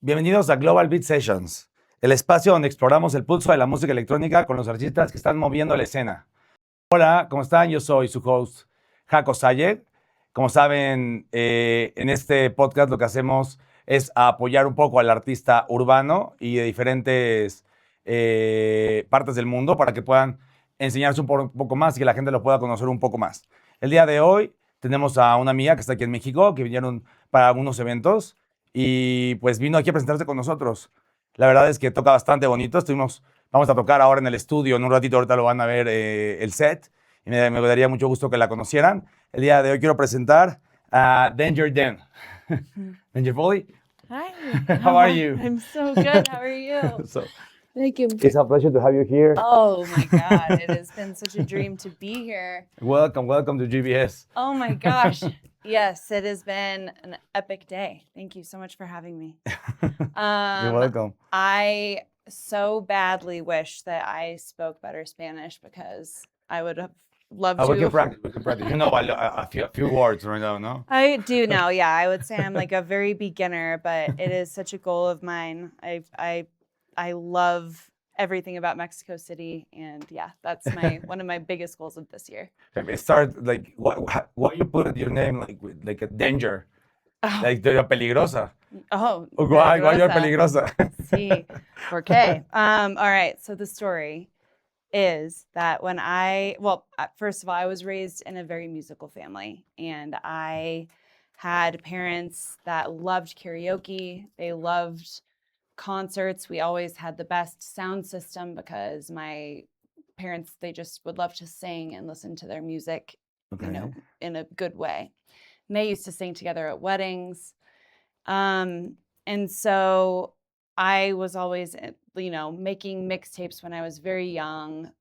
Bienvenidos a Global Beat Sessions, el espacio donde exploramos el pulso de la música electrónica con los artistas que están moviendo la escena. Hola, ¿cómo están? Yo soy su host, Hakko Zyeg. Como saben, en este podcast lo que hacemos es apoyar un poco al artista urbano y de diferentes partes del mundo para que puedan enseñarse un poco más y que la gente lo pueda conocer un poco más. El día de hoy tenemos a una amiga que está aquí en México, que vinieron para algunos eventos y pues vino aquí a presentarse con nosotros. La verdad es que toca bastante bonito. Vamos a tocar ahora en el estudio, en un ratito ahorita lo van a ver el set. Y me daría mucho gusto que la conocieran. El día de hoy quiero presentar a Danger Danger Foley. Hi. How are you? I'm so good. How are you? Thank you. It's a pleasure to have you here. Oh my God, it has been such a dream to be here. Welcome to GBS. Oh my gosh. Yes, it has been an epic day. Thank you so much for having me. You're welcome. I so badly wish that I spoke better Spanish because I would have loved to. We can practice. You know a few words right now, no? I do know, yeah. I would say I'm like a very beginner, but it is such a goal of mine. I love everything about Mexico City, and yeah, that's one of my biggest goals of this year. It started like why you put your name like a danger, like you're peligrosa. Oh, why you're peligrosa? Sí, ¿por qué? All right. So the story is that first of all, I was raised in a very musical family, and I had parents that loved karaoke. They loved concerts. We always had the best sound system because my parents, they just would love to sing and listen to their music, in a good way. And they used to sing together at weddings. And so I was always, making mixtapes when I was very young.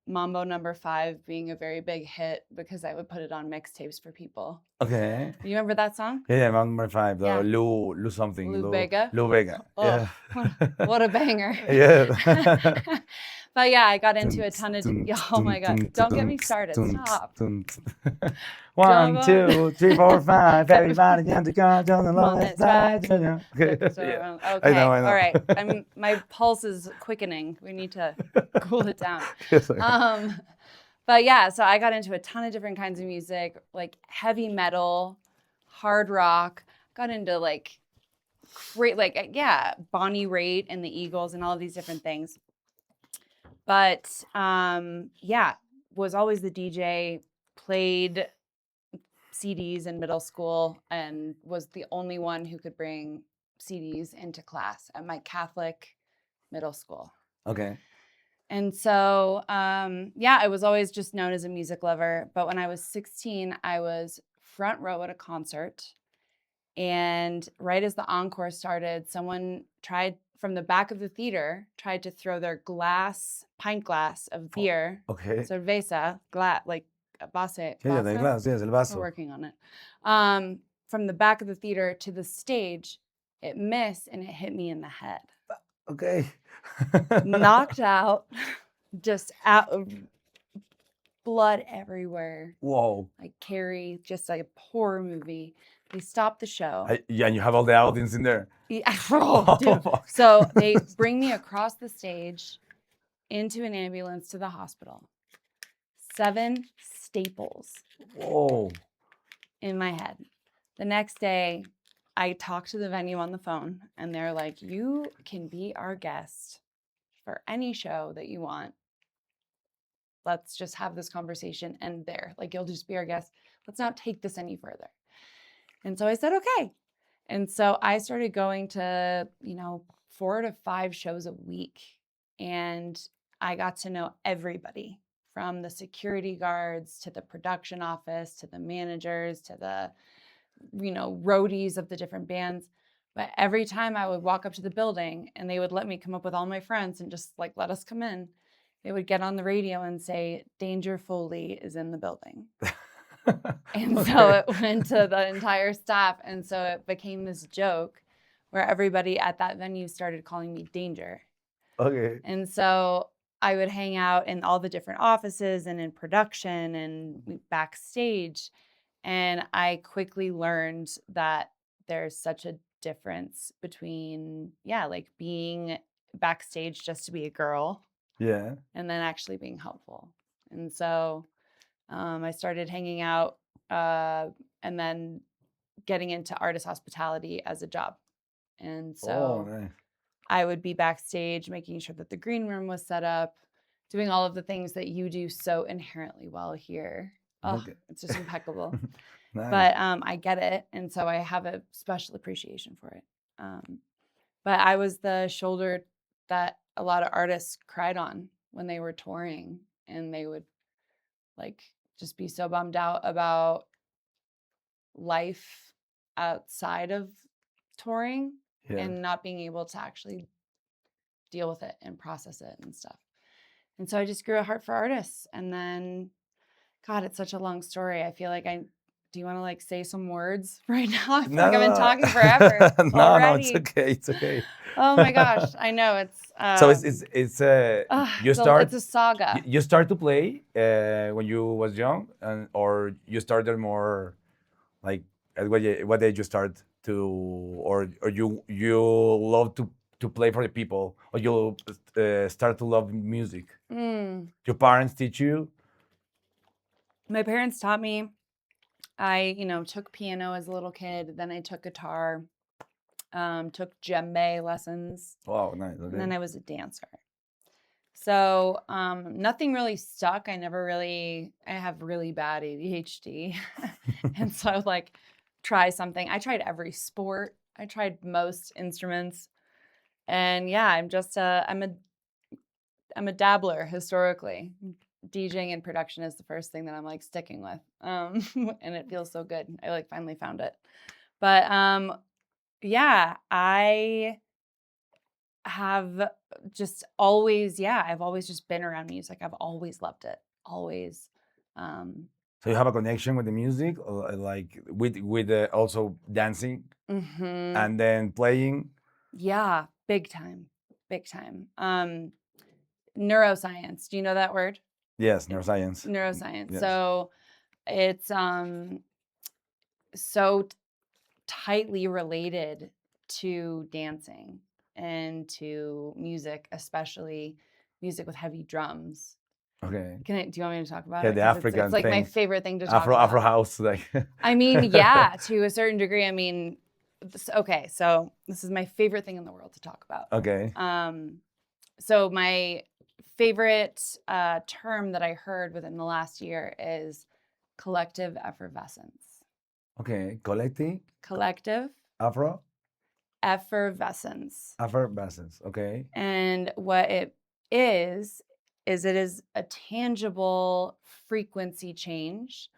Mambo No. 5 being a very big hit because I would put it on mixtapes for people. Okay. You remember that song? Yeah, Mambo No. 5. Yeah. Lou something. Lou Bega? Lou Bega. Oh, yeah. what a banger. Yeah. But yeah, I got into a ton of, oh my God, don't get me started, stop. 1, 2, 3, 4, 5, everybody down to God on the left side. Okay, I know. all right. My pulse is quickening. We need to cool it down. But yeah, so I got into a ton of different kinds of music, like heavy metal, hard rock, got into Bonnie Raitt and the Eagles and all of these different things. But was always the DJ, played CDs in middle school, and was the only one who could bring CDs into class at my Catholic middle school. Okay. And so, I was always just known as a music lover. But when I was 16, I was front row at a concert. And right as the encore started, someone from the back of the theater tried to throw their pint glass of beer, cerveza, like a base. Yeah, the glass, yes, el vaso. We're working on it. From the back of the theater to the stage, it missed and it hit me in the head. Okay. Knocked out, just out, blood everywhere. Whoa. Like Carrie, just like a horror movie. They stopped the show. And you have all the audience in there. Yeah, dude. So they bring me across the stage into an ambulance to the hospital. 7 staples. Whoa. In my head. The next day, I talked to the venue on the phone, and they're like, you can be our guest for any show that you want. Let's just have this conversation end there. Like, you'll just be our guest. Let's not take this any further. And so I said, okay. And so I started going to, 4 to 5 shows a week. And I got to know everybody, from the security guards to the production office, to the managers, to the, roadies of the different bands. But every time I would walk up to the building and they would let me come up with all my friends and just let us come in, they would get on the radio and say, Danger Foley is in the building. And so it went to the entire staff. And so it became this joke where everybody at that venue started calling me Danger. Okay. And so I would hang out in all the different offices and in production and backstage. And I quickly learned that there's such a difference between, like being backstage just to be a girl. Yeah. And then actually being helpful. And so I started hanging out and then getting into artist hospitality as a job. And so nice. I would be backstage making sure that the green room was set up, doing all of the things that you do so inherently well here. Oh, Okay. it's just impeccable. Nice. But I get it. And so I have a special appreciation for it. But I was the shoulder that a lot of artists cried on when they were touring, and they would like just be so bummed out about life outside of touring and not being able to actually deal with it and process it and stuff. And so I just grew a heart for artists. And then, God, it's such a long story. I feel like do you want to like say some words right now? I feel like I've been talking forever already. No, it's okay. Oh my gosh, I know it's. So it's you start. It's a saga. You start to play when you was young, or you started more like at what age you start to, or you love to play for the people, or you start to love music. Your parents teach you? My parents taught me. I took piano as a little kid. Then I took guitar. Took djembe lessons. Wow, nice. Okay. And then I was a dancer. So nothing really stuck. I have really bad ADHD. And so I would like try something. I tried every sport. I tried most instruments. And yeah, I'm a dabbler historically. DJing and production is the first thing that I'm like sticking with. And it feels so good. I like finally found it. But yeah, I have just always, I've always just been around music. I've always loved it. Always. So you have a connection with the music, or like with also dancing and then playing? Yeah, big time. Big time. Neuroscience. Do you know that word? Yes, neuroscience. Neuroscience. Yes. So it's so tightly related to dancing and to music, especially music with heavy drums. Okay. Do you want me to talk about Yeah, it? the African it's like thing. my favorite thing to talk about. Afro house, like. I mean, yeah, to a certain degree. I mean, okay, so this is my favorite thing in the world to talk about. Okay. So my favorite term that I heard within the last year is collective effervescence. Okay, collective. Afro. Effervescence. Effervescence. Okay. And what it is it is a tangible frequency change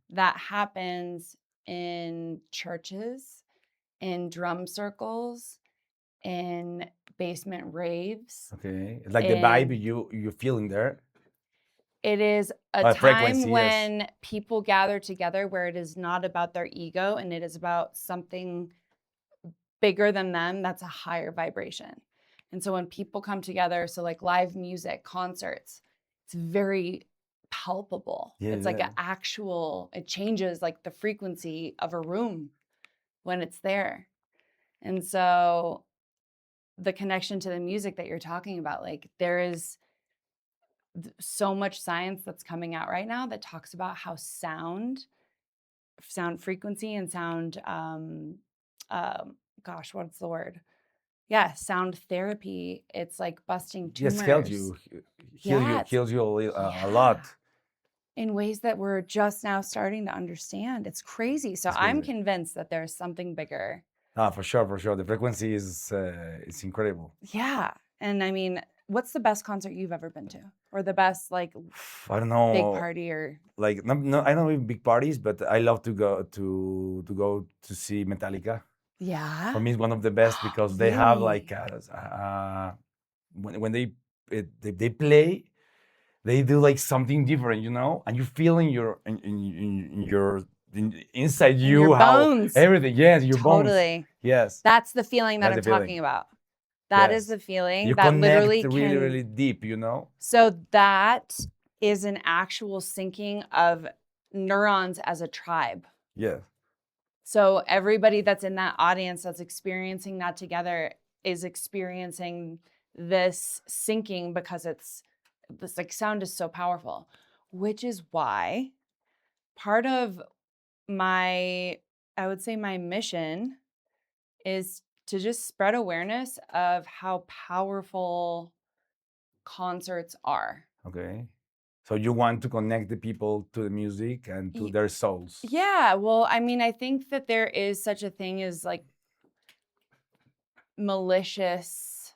that happens in churches, in drum circles, in basement raves. Okay. It's like the vibe you're feeling there. It is a time when people gather together where it is not about their ego and it is about something bigger than them that's a higher vibration. And so when people come together, so like live music, concerts, it's very palpable. It's like an actual, it changes like the frequency of a room when it's there. And so the connection to the music that you're talking about, like there is so much science that's coming out right now that talks about how sound frequency and sound, gosh, what's the word? Yeah, sound therapy. It's like busting tumors. Yes, heals you a lot. In ways that we're just now starting to understand. It's crazy. So I'm convinced that there's something bigger. For sure. The frequency is incredible. Yeah. And I mean, what's the best concert you've ever been to? Or the best, like, I don't know, big party or like no I don't know big parties, but I love to go to see Metallica. Yeah. For me, it's one of the best because they have like when they play, they do like something different, and you feel in your inside you your how bones. Everything. Yes, your bones. Totally. Yes. That's the feeling that I'm talking about. That is the feeling you that connect literally really deep, So that is an actual syncing of neurons as a tribe. Yes. So everybody that's in that audience that's experiencing that together is experiencing this syncing because this like sound is so powerful, which is why part of I would say my mission is to just spread awareness of how powerful concerts are. Okay. So you want to connect the people to the music and to their souls. Yeah, well, I mean, I think that there is such a thing as like malicious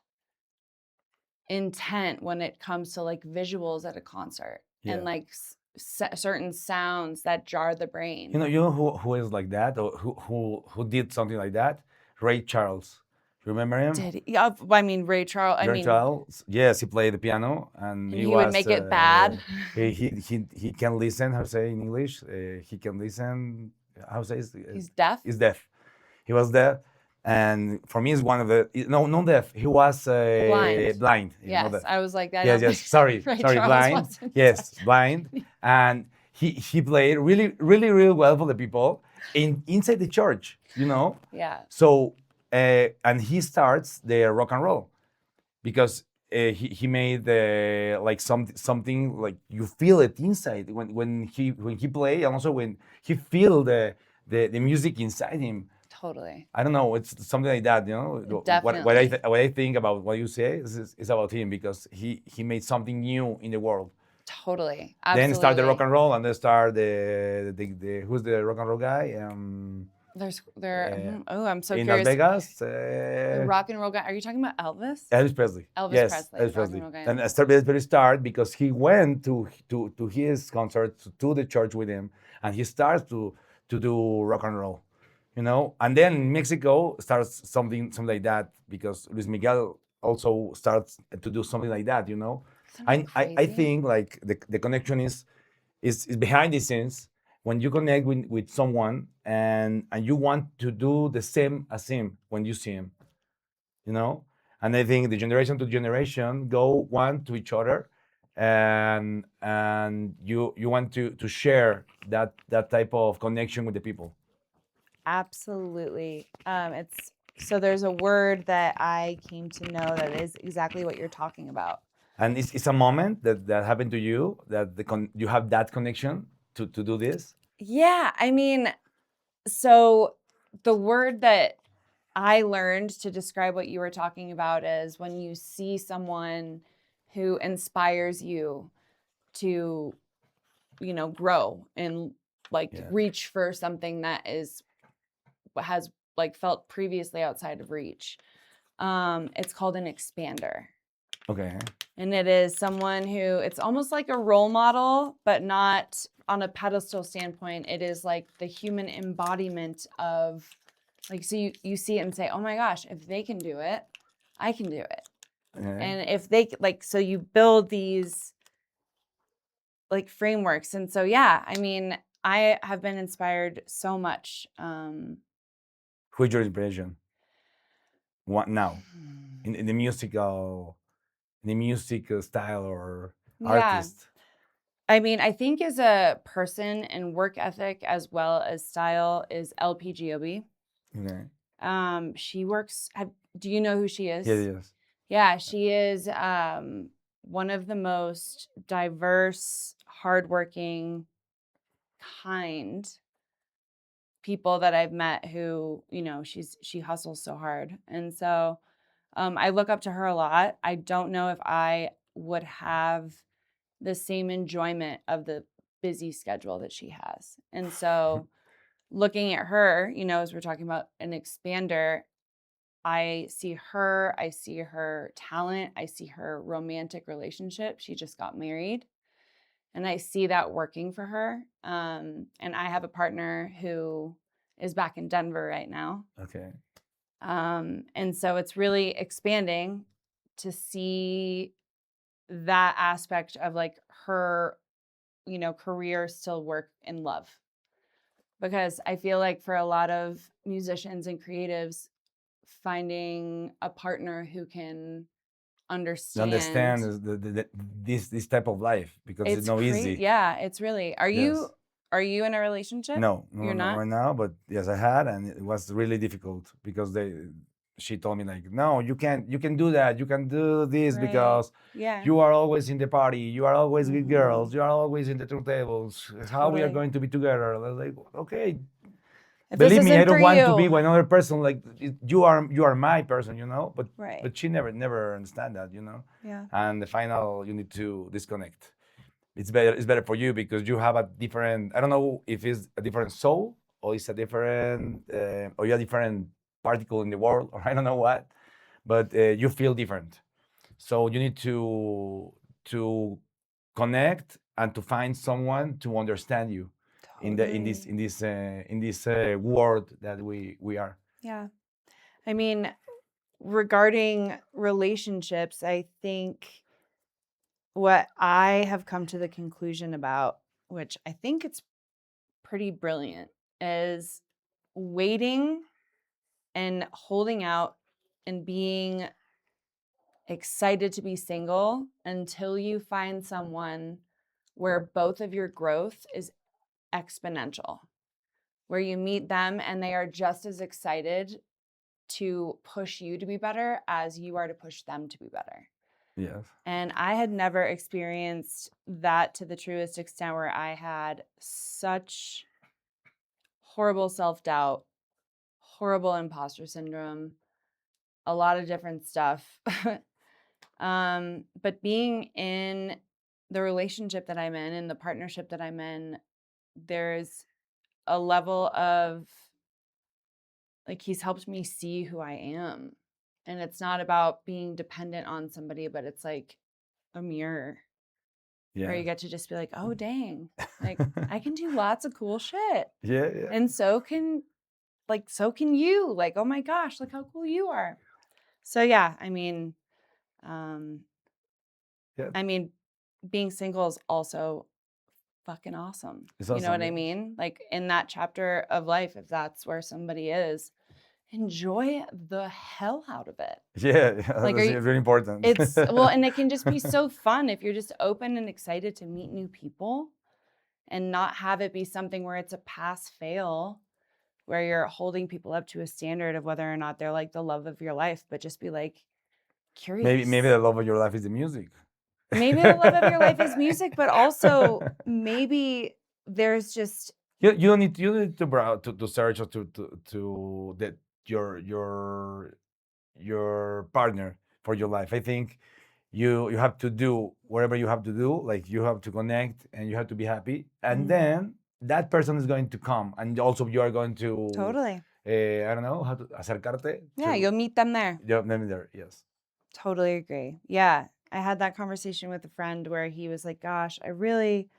intent when it comes to like visuals at a concert and like certain sounds that jar the brain. You know who is like that, or who did something like that? Ray Charles. You remember him? Did he? Yeah, I mean Ray Charles. Ray Charles. Yes, he played the piano, and he would make it bad. He can listen. How to say in English? He can listen. How to say? He's deaf. He's deaf. He was deaf, and for me, he's one of the not deaf. He was blind. Yes, I was like that. Yes. Sorry, blind. Yes, blind, and he played really well for the people inside the church. Yeah. So and he starts the rock and roll because he made like something like you feel it inside when he play, and also when he feel the music inside him. Totally. I don't know. It's something like that, Definitely. What I think about what you say is about him, because he made something new in the world. Totally. Absolutely. Then start the rock and roll, and then start the who's the rock and roll guy? I'm so in curious. Las Vegas. The rock and roll guy. Are you talking about Elvis? Elvis Presley. Elvis Presley. And Elvis started because he went to his concert, to the church with him, and he starts to do rock and roll. And then in Mexico starts something like that, because Luis Miguel also starts to do something like that. I think like the connection is behind the scenes when you connect with someone and you want to do the same as him when you see him. And I think the generation to generation go one to each other, and you want to share that type of connection with the people. Absolutely. So there's a word that I came to know that is exactly what you're talking about. And it's a moment that happened to you that you have that connection to do this? Yeah, I mean, so the word that I learned to describe what you were talking about is when you see someone who inspires you to, grow and reach for something that has like felt previously outside of reach. It's called an expander. Okay. And it is someone who, it's almost like a role model, but not on a pedestal standpoint. It is like the human embodiment of, like, so you see it and say, oh my gosh, if they can do it, I can do it. Okay. And if they, so you build these like frameworks. And so, yeah, I mean, I have been inspired so much. Who's your inspiration? What now? In the musical... the music style or artist? I mean, I think as a person and work ethic as well as style is LPGOB. Okay. She works. Do you know who she is? Yes. Yeah, she is one of the most diverse, hardworking, kind people that I've met. Who she hustles so hard, and so. I look up to her a lot. I don't know if I would have the same enjoyment of the busy schedule that she has. And so looking at her, as we're talking about an expander, I see her talent. I see her romantic relationship. She just got married. And I see that working for her. And I have a partner who is back in Denver right now. Okay. And so it's really expanding to see that aspect of like her, career still work in love. Because I feel like for a lot of musicians and creatives, finding a partner who can understand this type of life, because it's not easy. Yeah, it's really. Are you Are you in a relationship? No, You're not not? right now, but yes, I had, and it was really difficult because she told me like, no, you can do that, you can do this Right. because Yeah. you are always in the party, you are always with Mhm. girls, you are always in the turntables. How we are Totally. going to be together? I was like, okay, If this believe me, I isn't don't for want to be you. with another person. Like you are my person, you know. But Right. but she never understand that, you know. Yeah. And the final, you need to disconnect. It's better for you because you have a different. I don't know if it's a different soul or it's a different or you're a different particle in the world or I don't know what, but you feel different. So you need to connect and to find someone to understand you in the Totally. in this world that we are. Yeah. I mean, regarding relationships, I think what I have come to the conclusion about, which I think it's pretty brilliant, is waiting and holding out and being excited to be single until you find someone where both of your growth is exponential, where you meet them and they are just as excited to push you to be better as you are to push them to be better. Yes. And I had never experienced that to the truest extent, where I had such horrible self-doubt, horrible imposter syndrome, a lot of different stuff. But being in the relationship that I'm in the partnership that I'm in, there's a level of, like, he's helped me see who I am. And it's not about being dependent on somebody, but it's like a mirror where you Yeah. get to just be like, oh, dang, like I can do lots of cool shit. Yeah. And so can you. Like, oh my gosh, look how cool you are. So yeah, I mean, Yeah. being single is also fucking awesome. It's You know what awesome, I yes. mean? Like, in that chapter of life, if that's where somebody is, enjoy the hell out of it. Yeah, Like, that's really important. it's well, and it can just be so fun if you're just open and excited to meet new people and not have it be something where it's a pass fail, where you're holding people up to a standard of whether or not they're like the love of your life, but just be like curious. maybe the love of your life is the music. Maybe the love of your life is music, but also maybe there's just you don't need to browse to search or to that your partner for your life. I think you have to do whatever you have to do. Like you have to connect and you have to be happy, and then that person is going to come, and also you are going to totally. I don't know how to acercarte. Yeah, you'll meet them there. Yeah, maybe there. Yes. Totally agree. Yeah. I had that conversation with a friend where he was like, gosh, I really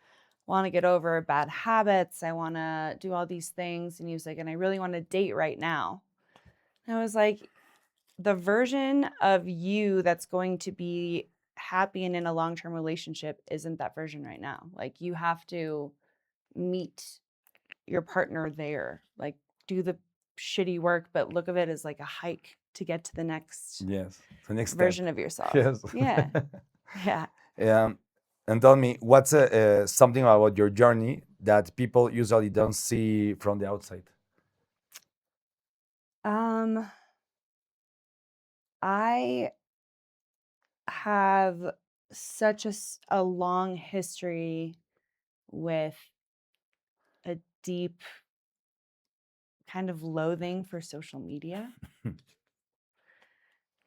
want to get over bad habits. I want to do all these things. And he was like, and I really want to date right now. And I was like, the version of you that's going to be happy and in a long-term relationship isn't that version right now. Like, you have to meet your partner there. Like, do the shitty work, but look of it as like a hike to get to the next The next version step. of yourself. Yes. Yeah. Yeah. And tell me, what's something about your journey that people usually don't see from the outside? I have such a long history with a deep kind of loathing for social media.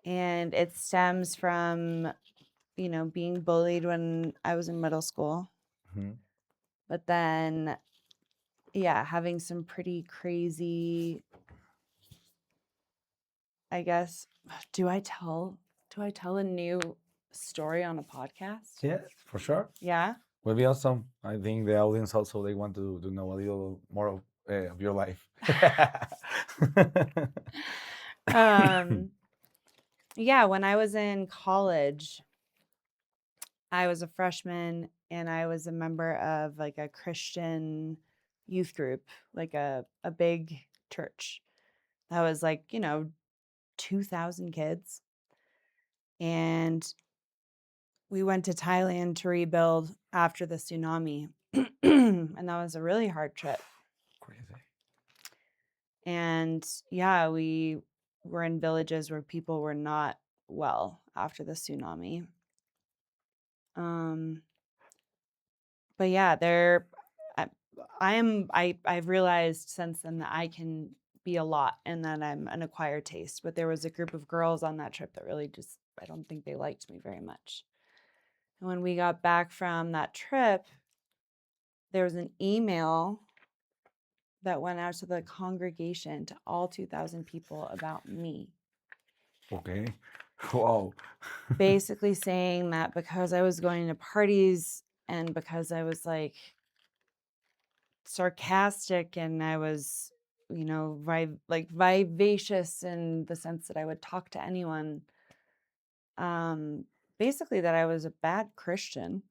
And it stems from, being bullied when I was in middle school. But then, yeah, having some pretty crazy, I guess, do I tell a new story on a podcast? Yes, for sure. Yeah. Will be awesome. I think the audience also they want to know a little more of your life. Yeah, when I was in college, I was a freshman and I was a member of like a Christian youth group, like a big church that was like, 2,000 kids. And we went to Thailand to rebuild after the tsunami. And that was a really hard trip. Crazy. And yeah, we were in villages where people were not well after the tsunami. But yeah, I've realized since then that I can be a lot and that I'm an acquired taste. But there was a group of girls on that trip that really I don't think they liked me very much. And when we got back from that trip, there was an email that went out to the congregation, to all 2,000 people, about me. Okay. Wow. Basically saying that because I was going to parties and because I was like sarcastic and I was, vivacious in the sense that I would talk to anyone, basically that I was a bad Christian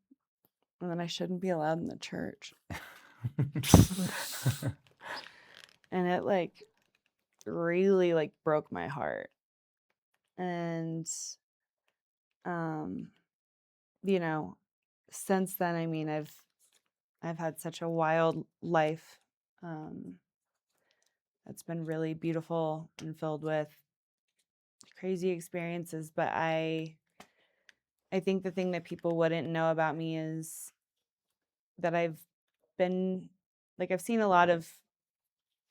and that I shouldn't be allowed in the church. And it really broke my heart. And since then, I mean, I've had such a wild life. It's been really beautiful and filled with crazy experiences, but I think the thing that people wouldn't know about me is that I've seen a lot of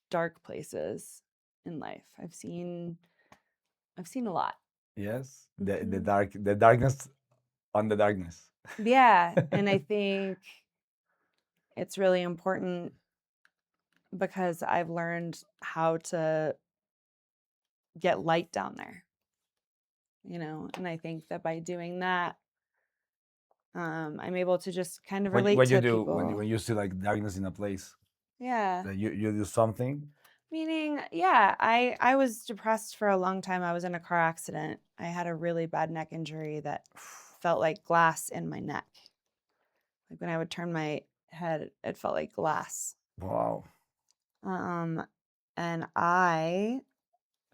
dark places in life. I've seen a lot. Yes. The darkness on the darkness. Yeah. And I think it's really important because I've learned how to get light down there, and I think that by doing that, I'm able to just kind of relate what to you do people. when you see like darkness in a place, Yeah. that you do something. Meaning, yeah, I was depressed for a long time. I was in a car accident. I had a really bad neck injury that felt like glass in my neck. Like when I would turn my head, it felt like glass. Wow. And I,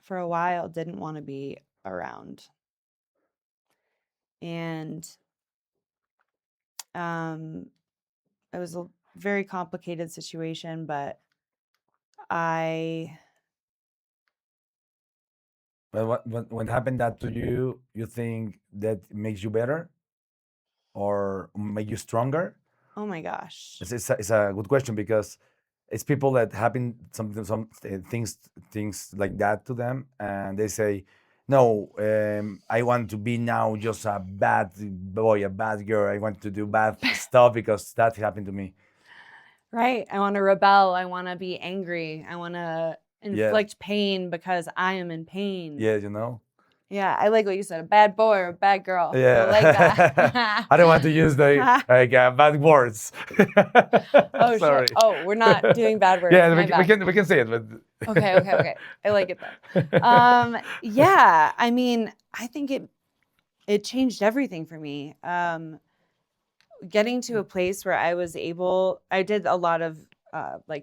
for a while, didn't want to be around. And it was a very complicated situation, but But when happened that to you, you think that makes you better or make you stronger? Oh my gosh. It's a good question because it's people that happen some things like that to them, and they say, "No, I want to be now just a bad boy, a bad girl. I want to do bad stuff because that happened to me." Right. I want to rebel. I want to be angry. I want to inflict pain because I am in pain. Yeah, Yeah, I like what you said, a bad boy or a bad girl. Yeah. I like that. I don't want to use the bad words. Oh, sorry. shit. Oh, we're not doing bad words. Yeah, My bad. we can say it, but Okay. I like it though. Yeah, I mean, I think it changed everything for me. Getting to a place where I did a lot of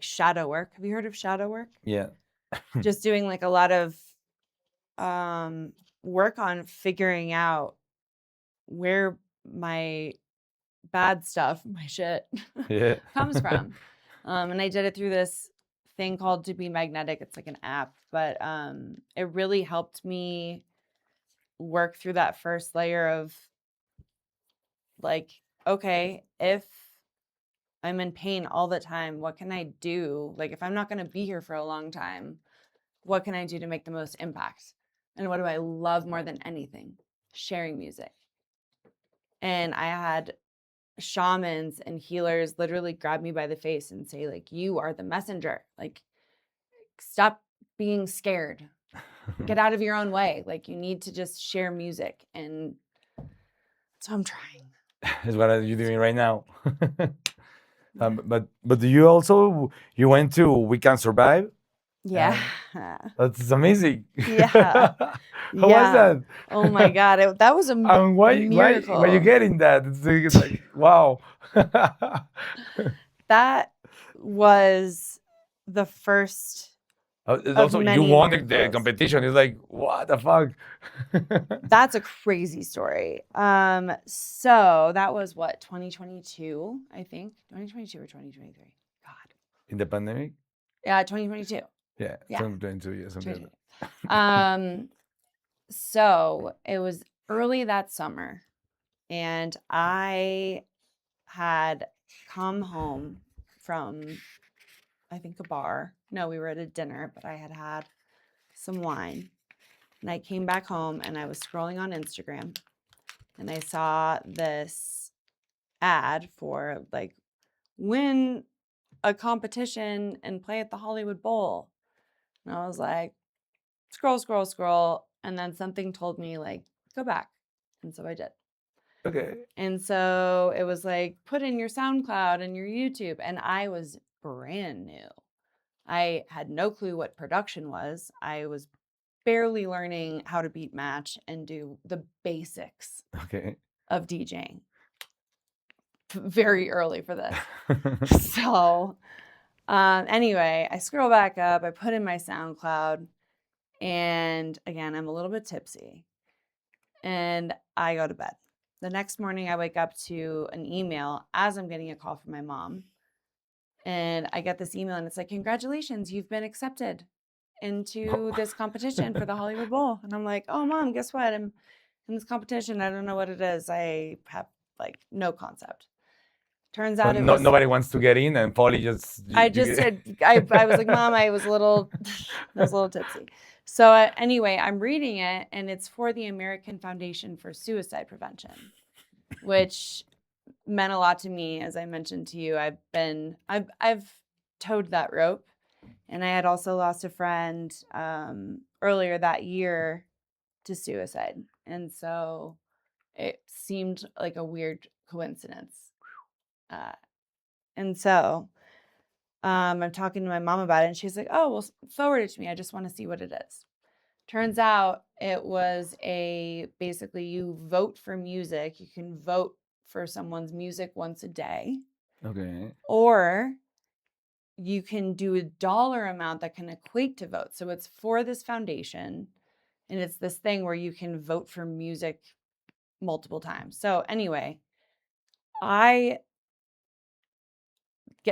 shadow work. Have you heard of shadow work? Yeah. Just doing like a lot of work on figuring out where my bad stuff, my shit, comes from. And I did it through this thing called To Be Magnetic. It's like an app, but it really helped me work through that first layer of like, okay, if I'm in pain all the time, what can I do? Like, if I'm not going to be here for a long time, what can I do to make the most impact? And what do I love more than anything? Sharing music. And I had shamans and healers literally grab me by the face and say, like, you are the messenger. Like, stop being scared. Get out of your own way. Like, you need to just share music. And so I'm trying. Is what are you doing right now? But do you went to We Can Survive? Yeah. That's amazing. Yeah. How was that? Oh my God. That was a miracle. Why you getting that? It's like, wow. That was the first Also, you many won the miracles. competition. It's like, what the fuck? That's a crazy story. So that was what, 2022, I think. 2022 or 2023. God. In the pandemic? Yeah, 2022. Yeah, Yeah. 2022, yeah, something like 2022. So it was early that summer, and I had come home from, I think, a bar. No, we were at a dinner, but I had had some wine. And I came back home and I was scrolling on Instagram and I saw this ad for like win a competition and play at the Hollywood Bowl. And I was like, scroll. And then something told me like, go back. And so I did. Okay. And so it was like, put in your SoundCloud and your YouTube. And I was brand new. I had no clue what production was. I was barely learning how to beat match and do the basics of DJing. Very early for this. So anyway, I scroll back up. I put in my SoundCloud. And again, I'm a little bit tipsy. And I go to bed. The next morning, I wake up to an email as I'm getting a call from my mom. And I get this email and it's like, congratulations, you've been accepted into this competition for the Hollywood Bowl. And I'm like, oh, Mom, guess what? I'm in this competition. I don't know what it is. I have like no concept. Turns out it was... Nobody wants to get in and Foley just... I was like, Mom, I was a little tipsy. So anyway, I'm reading it and it's for the American Foundation for Suicide Prevention, which meant a lot to me. As I mentioned to you, I've towed that rope, and I had also lost a friend earlier that year to suicide. And so it seemed like a weird coincidence. And so I'm talking to my mom about it, and she's like, oh, well, forward it to me. I just want to see what it is. Turns out it was basically you vote for music. You can vote for someone's music once a day. Okay. Or you can do a dollar amount that can equate to votes. So it's for this foundation, and it's this thing where you can vote for music multiple times. So anyway, I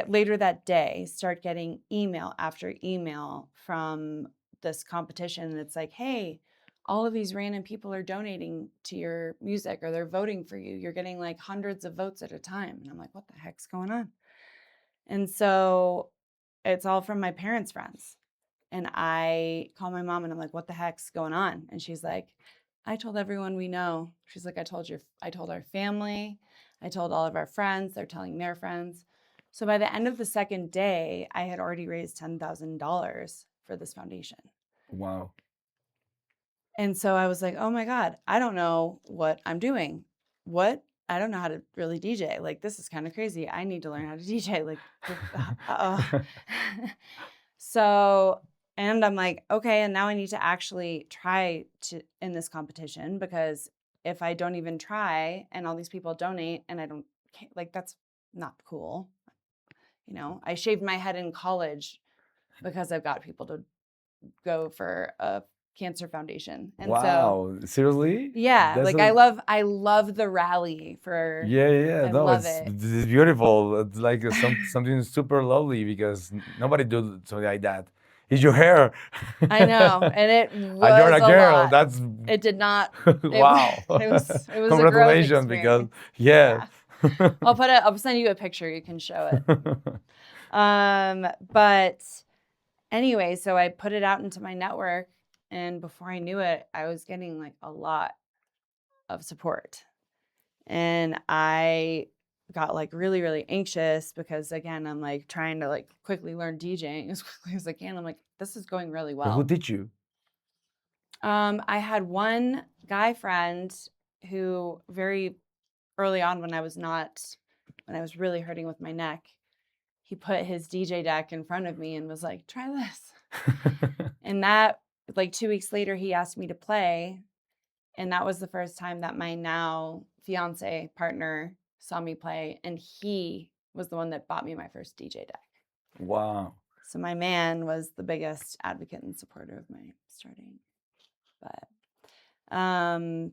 later that day start getting email after email from this competition. And it's like, hey, all of these random people are donating to your music, or they're voting for you. You're getting like hundreds of votes at a time. And I'm like, what the heck's going on? And so it's all from my parents' friends. And I call my mom and I'm like, what the heck's going on? And she's like, I told everyone we know. She's like, I told our family. I told all of our friends. They're telling their friends. So by the end of the second day, I had already raised $10,000 for this foundation. Wow. And so I was like, oh my God, I don't know what I'm doing. What? I don't know how to really DJ. Like, this is kind of crazy. I need to learn how to DJ. Like, So, and I'm like, okay, and now I need to actually try to in this competition, because if I don't even try and all these people donate and I don't, like, that's not cool. You know, I shaved my head in college because I've got people to go for a cancer foundation. And wow, so, seriously? Yeah, that's like I love the rally for... Yeah. I love it. It's beautiful. It's like something super lovely, because nobody do something like that. It's your hair. I know, and it was and you're a girl. Lot. It did not. Wow. It was Congratulations, because I'll send you a picture. You can show it. But anyway, so I put it out into my network, and before I knew it, I was getting like a lot of support. And I got like really, really anxious, because again, I'm like trying to like quickly learn DJing as quickly as I can. I'm like, this is going really well. Who did you? I had one guy friend who very early on, when I was really hurting with my neck, he put his DJ deck in front of me and was like, try this. And that, like 2 weeks later, he asked me to play. And that was the first time that my now fiance partner saw me play. And he was the one that bought me my first DJ deck. Wow. So my man was the biggest advocate and supporter of my starting. But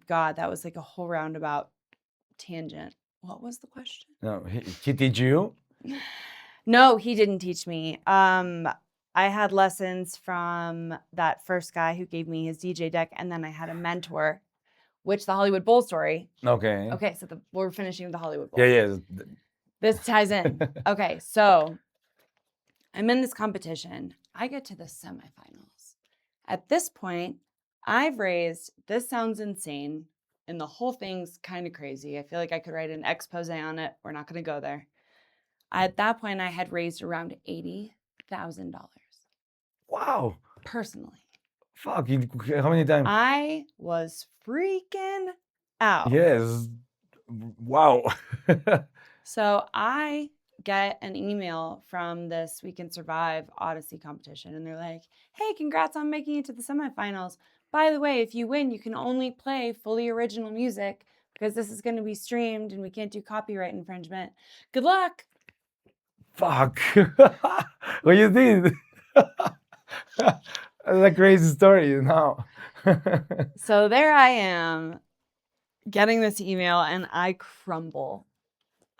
God, that was like a whole roundabout tangent. What was the question? No, he teach you? No, he didn't teach me. I had lessons from that first guy who gave me his DJ deck, and then I had a mentor, which the Hollywood Bowl story. Okay. Okay, so we're finishing with the Hollywood Bowl. Yeah. This ties in. Okay, so I'm in this competition. I get to the semifinals. At this point, I've raised, this sounds insane, and the whole thing's kind of crazy. I feel like I could write an expose on it. We're not going to go there. At that point, I had raised around $80,000. Wow. Personally. Fuck, how many times? I was freaking out. Yes. Wow. So I get an email from this We Can Survive Odyssey competition, and they're like, hey, congrats on making it to the semifinals. By the way, if you win, you can only play fully original music because this is going to be streamed and we can't do copyright infringement. Good luck. Fuck. What you did? That's a crazy story, you know. So there I am getting this email and I crumble.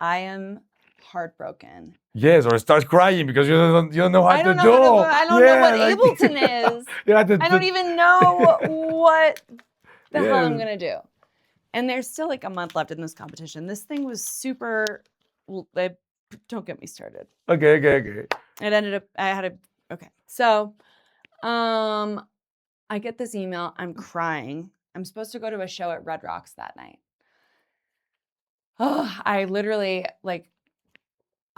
I am heartbroken. Yes, or start crying because you don't know how to do. I don't know what Ableton is. I don't even know what the hell I'm going to do. And there's still like a month left in this competition. This thing was super, don't get me started. Okay. It ended up, okay. So, I get this email. I'm crying. I'm supposed to go to a show at Red Rocks that night. Oh, I literally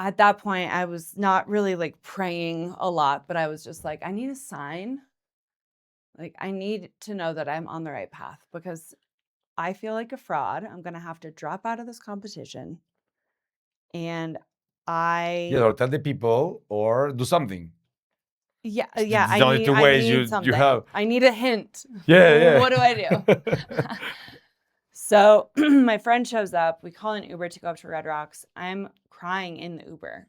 at that point, I was not really like praying a lot, but I was just like, I need a sign. Like, I need to know that I'm on the right path because I feel like a fraud. I'm going to have to drop out of this competition. And or tell the people or do something. Yeah. It's only two ways you have. I need a hint. Yeah. What do I do? So my friend shows up. We call an Uber to go up to Red Rocks. I'm crying in the Uber.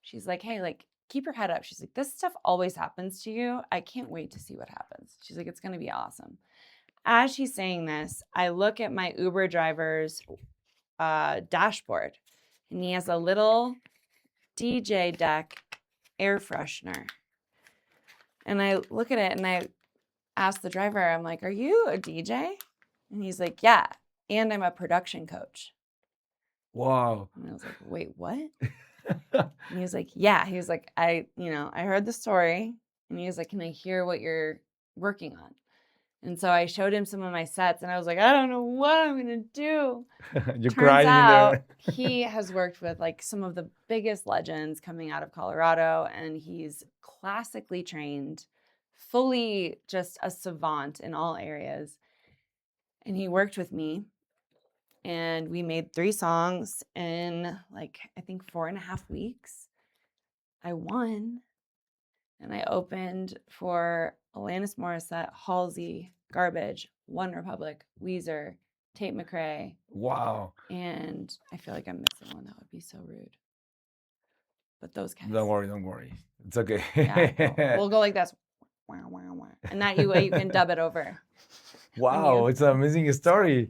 She's like, hey, like, keep your head up. She's like, this stuff always happens to you. I can't wait to see what happens. She's like, it's going to be awesome. As she's saying this, I look at my Uber driver's dashboard, and he has a little DJ deck air freshener. And I look at it and I ask the driver, I'm like, are you a DJ? And he's like, yeah. And I'm a production coach. Wow. And I was like, wait, what? And he was like, yeah. He was like, I heard the story. And he was like, can I hear what you're working on? And so I showed him some of my sets and I was like, I don't know what I'm going to do. You're Turns crying out, in there. He has worked with like some of the biggest legends coming out of Colorado, and he's classically trained, fully just a savant in all areas. And he worked with me, and we made 3 songs in like, I think 4.5 weeks. I won, and I opened for Alanis Morissette, Halsey, Garbage, One Republic, Weezer, Tate McRae. Wow. And I feel like I'm missing one. That would be so rude. But those guys. Don't worry. It's okay. Yeah, we'll go like this. And that way you can dub it over. Wow, it's an amazing story.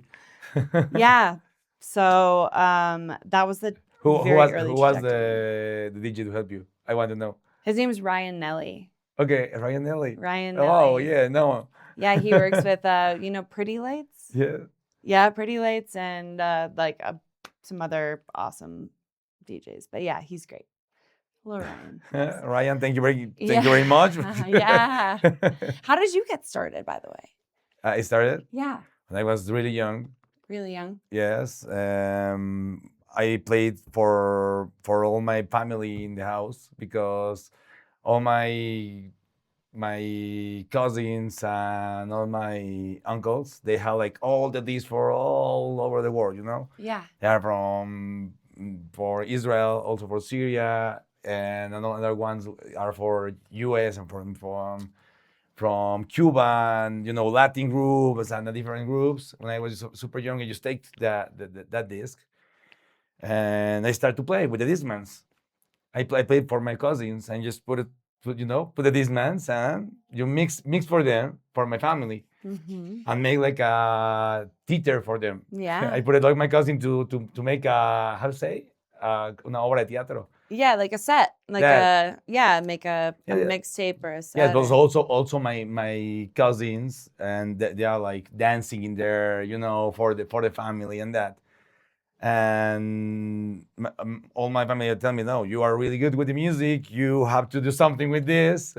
Yeah. So that was the who was the the DJ to help you? I want to know. His name is Ryan Nelly. Okay, Ryan Nelly. Oh, yeah, no. Yeah, he works with Pretty Lights. Yeah. Yeah, Pretty Lights and some other awesome DJs. But yeah, he's great. Hello, Ryan. Ryan, thank you very much. Yeah. How did you get started, by the way? I started? Yeah. When I was really young. Really young? Yes. I played for all my family in the house because all my cousins and all my uncles, they have like all the discs for all over the world, you know? Yeah. They are for Israel, also for Syria, and another ones are for US and from Cuba and, you know, Latin groups and the different groups. When I was super young, I just take that disc and I start to play with the Discmans. I played for my cousins and just put the Discmans and you mix for them for my family and make like a theater for them. Yeah. I put it like my cousin to make a how to say una obra de teatro. Yeah, like a set, like make a mixtape or a set. Yeah, it was also my cousins, and they are like dancing in there, for the family and that. And all my family would tell me, no, you are really good with the music. You have to do something with this.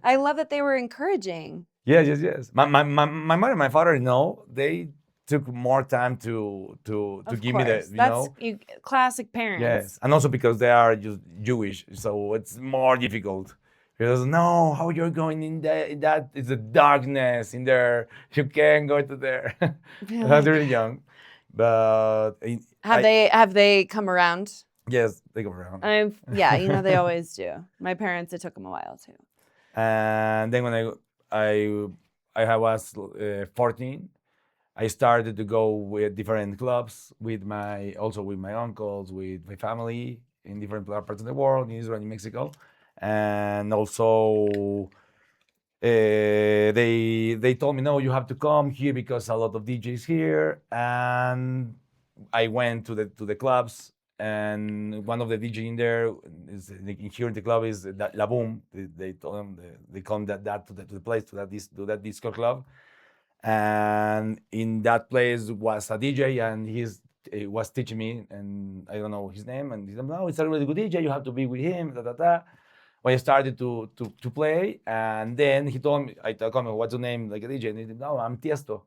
I love that they were encouraging. Yes. My mother and my father, no, they took more time to give me the, That's classic parents. Yes, and also because they are just Jewish, so it's more difficult. Because no, how you're going in that is the darkness in there. You can't go to there. They're really young, but have they come around? Yes, they come around. They always do. My parents, it took them a while too. And then when I was 14, I started to go with different clubs with my uncles, with my family in different parts of the world, in Israel, in Mexico, and also they told me, no, you have to come here because a lot of DJs here, and I went to the clubs, and one of the DJ in there is here in the club is La Boom. They told them they come that to the place to that disco club. And in that place was a DJ, and he was teaching me, and I don't know his name, and he said, no, it's a really good DJ, you have to be with him, When I started to play, and then I told him, what's your name, like a DJ? And he said, no, I'm Tiesto.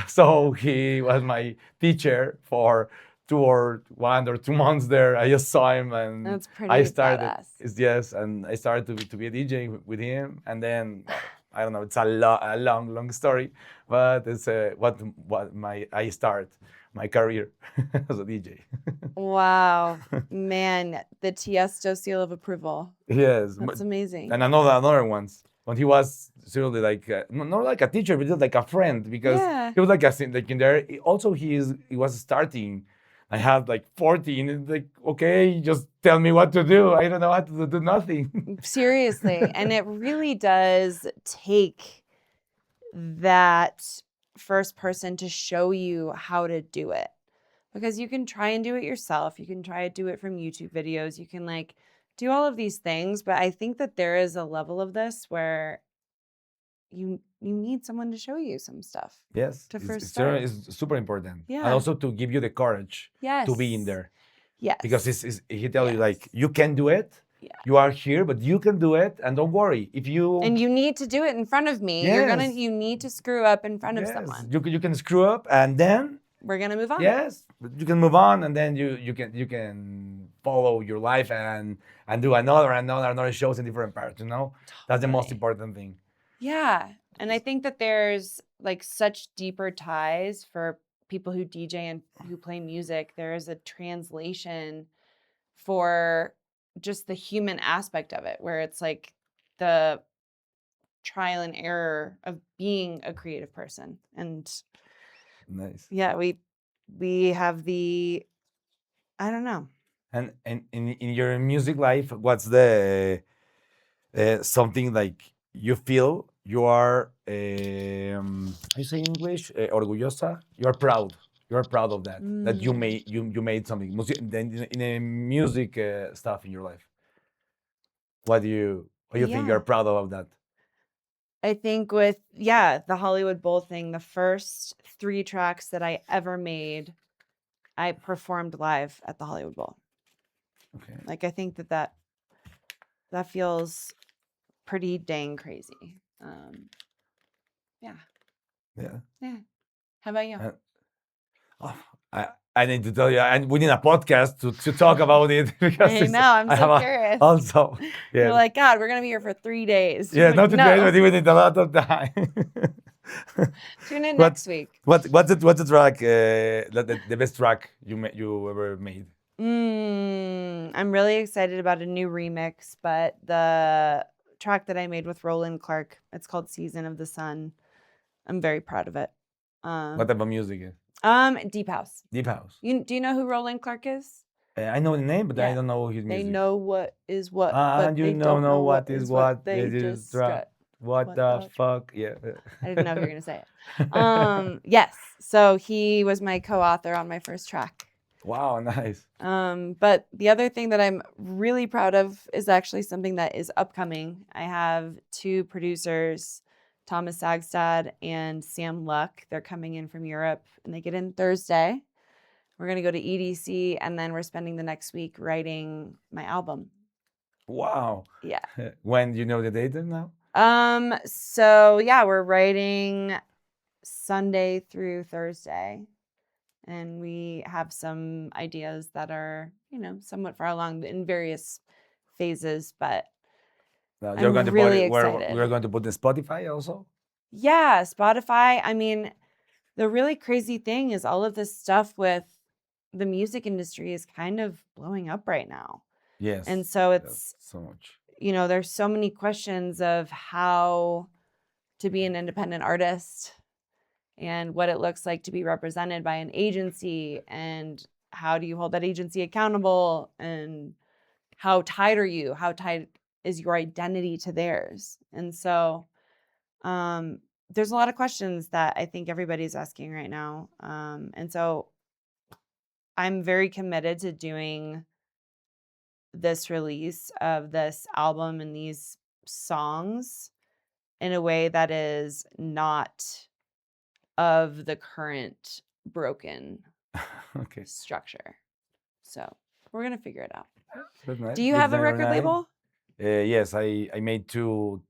So he was my teacher for 1 or 2 months there. I just saw him, and that's pretty I started, badass. Yes, and I started to be a DJ with him, and then I don't know. It's a long story, but it's I start my career as a DJ. Wow, man, the Tiesto seal of approval. Yes, that's amazing. And another ones when he was seriously like not like a teacher, but just like a friend, because he was like in there. Also, he was starting. I had like 14. It's like, okay, just tell me what to do. I don't know how to do nothing. Seriously. And it really does take that first person to show you how to do it. Because you can try and do it yourself. You can try to do it from YouTube videos. You can like do all of these things. But I think that there is a level of this where you need someone to show you some stuff. Yes, it's super important. Yeah. And also to give you the courage to be in there. Yes. Because he tells you like, you can do it. Yeah. You are here, but you can do it, and don't worry. And you need to do it in front of me. Yes. You need to screw up in front of someone. You can screw up, and then we're gonna move on. Yes, you can move on, and then you can follow your life and do another shows in different parts. Totally. That's the most important thing. Yeah. And I think that there's like such deeper ties for people who DJ and who play music. There is a translation for just the human aspect of it, where it's like the trial and error of being a creative person. And nice. Yeah, we have I don't know. And in your music life, what's the something like you feel you are, how you say in English, orgullosa? You are proud. You are proud of that. That you made something in a music stuff in your life. What do you think you're proud of that? I think with the Hollywood Bowl thing, the first 3 tracks that I ever made, I performed live at the Hollywood Bowl. Okay. Like I think that feels pretty dang crazy. Yeah. How about you? I need to tell you, we need a podcast to talk about it. Because I know, I'm so curious. Also, You're like, God, we're going to be here for 3 days. Yeah, not today, but we need a lot of time. Tune in next week. What's the track, the best track you ever made? I'm really excited about a new remix, but the track that I made with Roland Clark, it's called Season of the Sun. I'm very proud of it. What type of music is? Deep house. Deep house. Do you know who Roland Clark is? I know the name, but I Yeah. don't know his music. They know what is what, And but you they don't don't know what is what. They It is just strut. what the fuck? Yeah. I didn't know if you were gonna say it. Yes. So he was my co-author on my first track. Wow, nice. But the other thing that I'm really proud of is actually something that is upcoming. I have two producers, Thomas Sagstad and Sam Luck. They're coming in from Europe and they get in Thursday. We're going to go to EDC and then we're spending the next week writing my album. Wow. Yeah. When do you know the date now? So yeah, we're writing Sunday through Thursday. And we have some ideas that are, somewhat far along in various phases, but You're I'm going to really put it, excited. we're going to put in Spotify also? Yeah, Spotify. I mean, the really crazy thing is all of this stuff with the music industry is kind of blowing up right now. Yes. And so it's so much. There's so many questions of how to be an independent artist and what it looks like to be represented by an agency and how do you hold that agency accountable and how tied are you? How tied is your identity to theirs? And so there's a lot of questions that I think everybody's asking right now. And so I'm very committed to doing this release of this album and these songs in a way that is not of the current broken structure. So we're going to figure it out. That's nice. Do you have a record label? Yes, I made two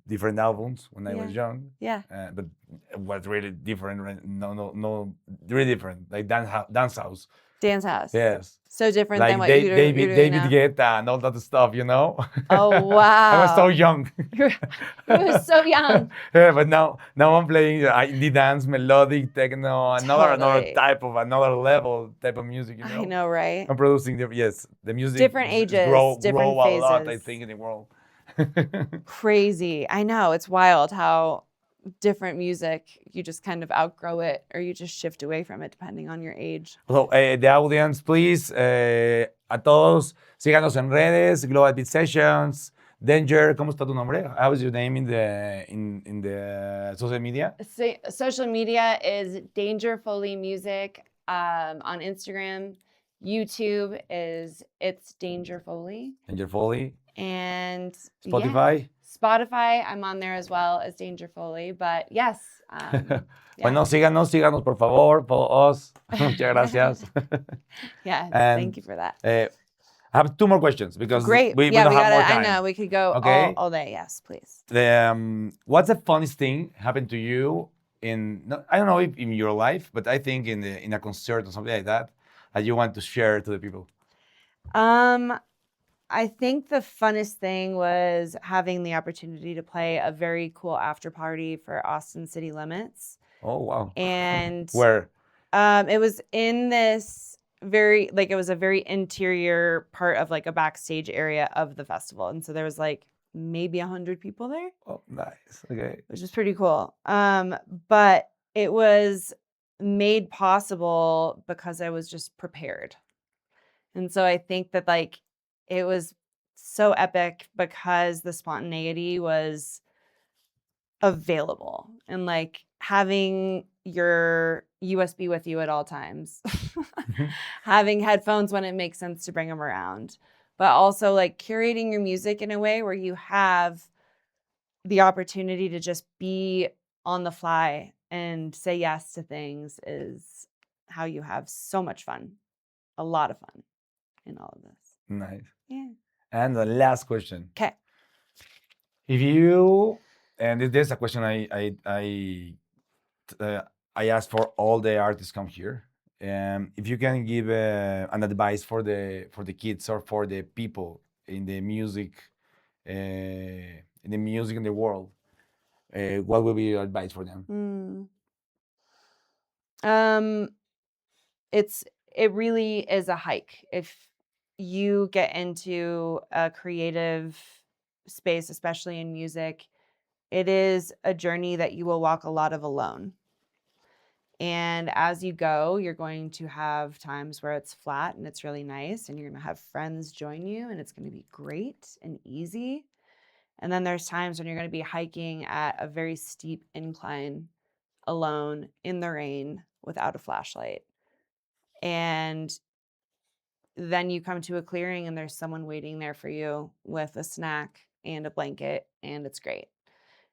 different albums when I was young. Yeah. But it was really different. No, really different. Like dance house. Dance house. Yes. So different like than what you're doing David now. Guetta and all that stuff, Oh, wow. I was so young. You were so young. Yeah, but now I'm playing indie dance, melodic, techno, another type of level type of music. I know, right? I'm producing the music. Different ages, different grow phases. a lot, I think, in the world. Crazy. I know. It's wild how different music, you just kind of outgrow it or you just shift away from it depending on your age. So, the audience, please, a todos, síganos en redes, Global Beat Sessions, Danger, ¿cómo está tu nombre? How is your name in the social media? Social media is Danger Foley Music on Instagram. YouTube it's Danger Foley. Danger Foley. And Spotify. Yeah. Spotify, I'm on there as well as Danger Foley. But yes. Bueno, síganos, por favor. Follow us. Muchas gracias. Yeah, and, thank you for that. I have two more questions because Great. we don't have more time. I know, we could go all day. Yes, please. What's the funniest thing happened to you I don't know if in your life, but I think in a concert or something like that you want to share to the people? I think the funnest thing was having the opportunity to play a very cool after party for Austin City Limits. Oh, wow. And where? It was in this it was a very interior part of like a backstage area of the festival. And so there was like maybe 100 people there. Oh, nice. Okay. Which is pretty cool. But it was made possible because I was just prepared. And so I think that like it was so epic because the spontaneity was available and like having your USB with you at all times, having headphones when it makes sense to bring them around, but also like curating your music in a way where you have the opportunity to just be on the fly and say yes to things is how you have so much fun, a lot of fun in all of this. Nice. Yeah. And the last question. Okay. If you, and this is a question I asked for all the artists come here. If you can give an advice for the kids or for the people in the music, in the world, what will be your advice for them? It really is a hike. If you get into a creative space, especially in music, it is a journey that you will walk a lot of alone. And as you go, you're going to have times where it's flat and it's really nice, and you're going to have friends join you, and it's going to be great and easy. And then there's times when you're going to be hiking at a very steep incline alone in the rain without a flashlight. And then you come to a clearing and there's someone waiting there for you with a snack and a blanket, and it's great.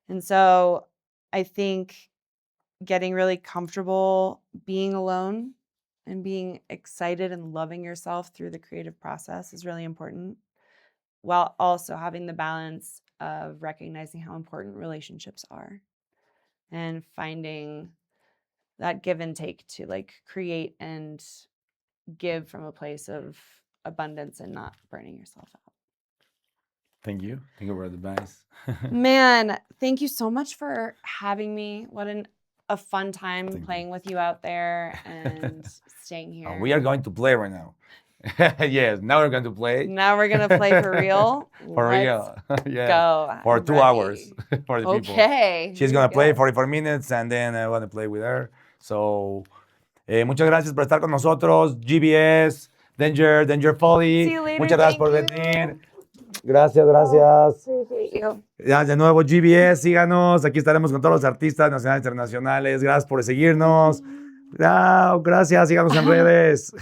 And so I think getting really comfortable being alone and being excited and loving yourself through the creative process is really important, while also having the balance of recognizing how important relationships are and finding that give and take to like create and give from a place of abundance and not burning yourself out. Thank you. Thank you for the advice. Man, thank you so much for having me. What a fun time Thank playing with you out there and staying here. We are going to play right now. Yes, now we're going to play. Now we're going to play for real. For Let's real. Yeah. go. For I'm 2 ready. hours for the people. Okay. She's going to play 44 minutes and then I want to play with her. So, muchas gracias por estar con nosotros. GBS, Danger Foley. See you later. Muchas gracias por Thank you. venir. Gracias. Appreciate you. Ya, de nuevo, GBS, síganos. Aquí estaremos con todos los artistas nacionales e internacionales. Gracias por seguirnos. Gracias, síganos en redes.